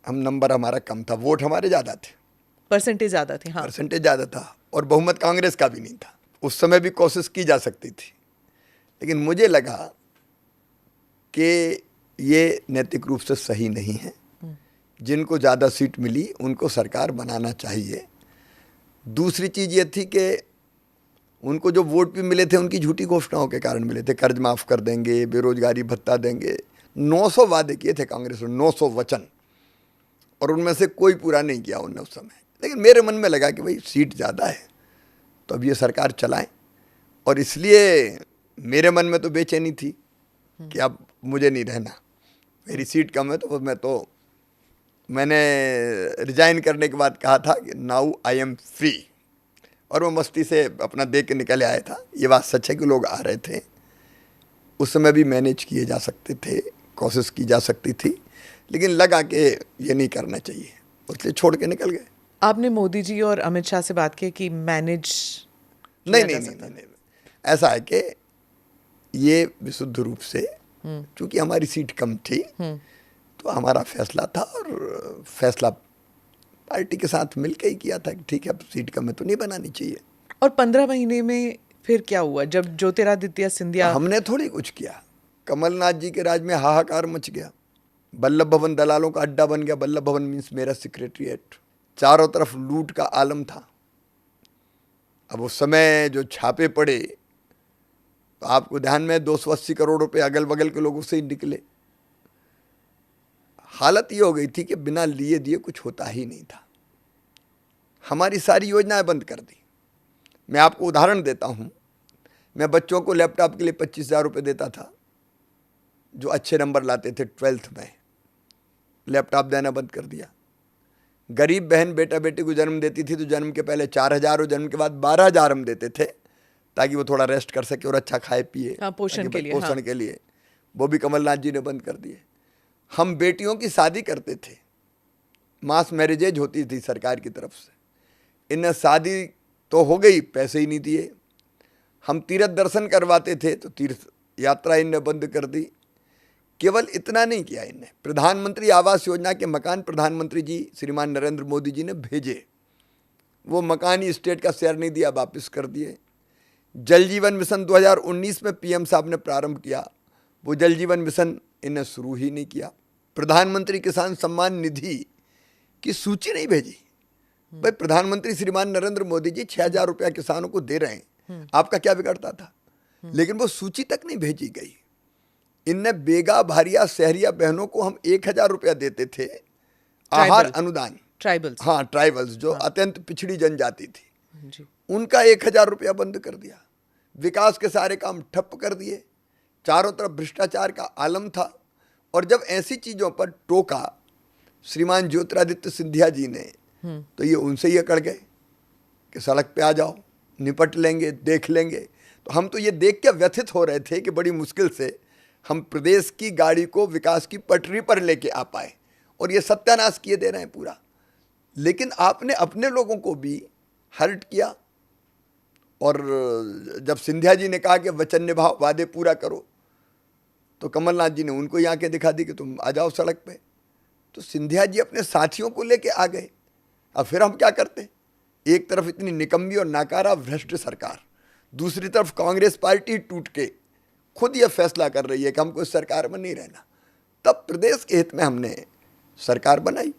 हम नंबर हमारा कम था, वोट हमारे ज़्यादा थे, परसेंटेज ज़्यादा थी। हाँ, परसेंटेज ज़्यादा था, और बहुमत कांग्रेस का भी नहीं था। उस समय भी कोशिश की जा सकती थी, लेकिन मुझे लगा कि ये नैतिक रूप से सही नहीं है। जिनको ज़्यादा सीट मिली उनको सरकार बनाना चाहिए। दूसरी चीज़ ये थी कि उनको जो वोट भी मिले थे उनकी झूठी घोषणाओं के कारण मिले थे। कर्ज माफ़ कर देंगे, बेरोजगारी भत्ता देंगे, 900 वादे किए थे कांग्रेस ने, 900 वचन, और उनमें से कोई पूरा नहीं किया उनने उस समय। लेकिन मेरे मन में लगा कि भाई सीट ज़्यादा है तो अब ये सरकार चलाएं, और इसलिए मेरे मन में तो बेचैनी थी कि अब मुझे नहीं रहना, मेरी सीट कम है। तो मैंने रिजाइन करने के बाद कहा था कि नाउ आई एम फ्री, और मैं मस्ती से अपना दे के निकल आया था। ये बात सच है कि लोग आ रहे थे, उस समय भी मैनेज किए जा सकते थे, कोशिश की जा सकती थी, लेकिन लगा कि ये नहीं करना चाहिए, इसलिए छोड़ के निकल गए। आपने मोदी जी और अमित शाह से बात की कि मैनेज नहीं, ऐसा है कि ये विशुद्ध रूप से, चूंकि हमारी सीट कम थी तो हमारा फैसला था, और फैसला पार्टी के साथ मिलकर ही किया था कि ठीक है अब सीट कम है तो नहीं बनानी चाहिए। और 15 महीने में फिर क्या हुआ जब ज्योतिरादित्य सिंधिया? हमने थोड़ी कुछ किया, कमलनाथ जी के राज में हाहाकार मच गया। वल्लभ भवन दलालों का अड्डा बन गया। वल्लभ भवन मीन्स मेरा सेक्रेटरीट। चारों तरफ लूट का आलम था। अब उस समय जो छापे पड़े तो आपको ध्यान में 280 करोड़ रुपए अगल बगल के लोगों से ही निकले। हालत ये हो गई थी कि बिना लिए दिए कुछ होता ही नहीं था। हमारी सारी योजनाएं बंद कर दी। मैं आपको उदाहरण देता हूं, मैं बच्चों को लैपटॉप के लिए 25,000 रुपये देता था जो अच्छे नंबर लाते थे 12th में, लैपटॉप देना बंद कर दिया। गरीब बहन बेटा बेटी को जन्म देती थी तो जन्म के पहले 4,000 और जन्म के बाद 12,000 हम देते थे ताकि वो थोड़ा रेस्ट कर सके और अच्छा खाए पिए। हाँ, पोषण के लिए। पोषण के लिए वो भी कमलनाथ जी ने बंद कर दिए। हम बेटियों की शादी करते थे, मास मैरिजेज होती थी सरकार की तरफ से। इन्हें शादी तो हो गई, पैसे ही नहीं दिए। हम तीर्थ दर्शन करवाते थे तो तीर्थ यात्रा इनने बंद कर दी। केवल इतना नहीं किया इनने, प्रधानमंत्री आवास योजना के मकान प्रधानमंत्री जी श्रीमान नरेंद्र मोदी जी ने भेजे, वो मकान ही स्टेट का शेयर नहीं दिया, वापस कर दिए। जल जीवन मिशन 2019 में पीएम साहब ने प्रारंभ किया, वो जल जीवन मिशन इन्हें शुरू ही नहीं किया। प्रधानमंत्री किसान सम्मान निधि की सूची नहीं भेजी। भाई प्रधानमंत्री श्रीमान नरेंद्र मोदी जी 6,000 रुपया किसानों को दे रहे हैं, आपका क्या बिगड़ता था? लेकिन वो सूची तक नहीं भेजी गई। इनने बेगा भारिया शहरिया बहनों को हम 1,000 रुपया देते थे आहार अनुदान, ट्राइबल्स, हाँ ट्राइबल्स, जो अत्यंत पिछड़ी जनजाति थी जी, उनका 1,000 रुपया बंद कर दिया। विकास के सारे काम ठप कर दिए। चारों तरफ भ्रष्टाचार का आलम था। और जब ऐसी चीजों पर टोका श्रीमान ज्योतिरादित्य सिंधिया जी ने तो ये उनसे ही अकड़ गए कि सड़क पे आ जाओ, निपट लेंगे, देख लेंगे। तो हम तो ये देख के व्यथित हो रहे थे कि बड़ी मुश्किल से हम प्रदेश की गाड़ी को विकास की पटरी पर लेके आ पाए, और ये सत्यानाश किए दे रहे हैं पूरा। लेकिन आपने अपने लोगों को भी हर्ट किया। और जब सिंधिया जी ने कहा कि वचन निभाओ, वादे पूरा करो, तो कमलनाथ जी ने उनको ही आंखें दिखा दी कि तुम आ जाओ सड़क पे। तो सिंधिया जी अपने साथियों को लेके आ गए। अब फिर हम क्या करते? एक तरफ इतनी निकम्मी और नाकारा भ्रष्ट सरकार, दूसरी तरफ कांग्रेस पार्टी टूट के खुद यह फैसला कर रही है कि हमको इस सरकार में नहीं रहना। तब प्रदेश के हित में हमने सरकार बनाई।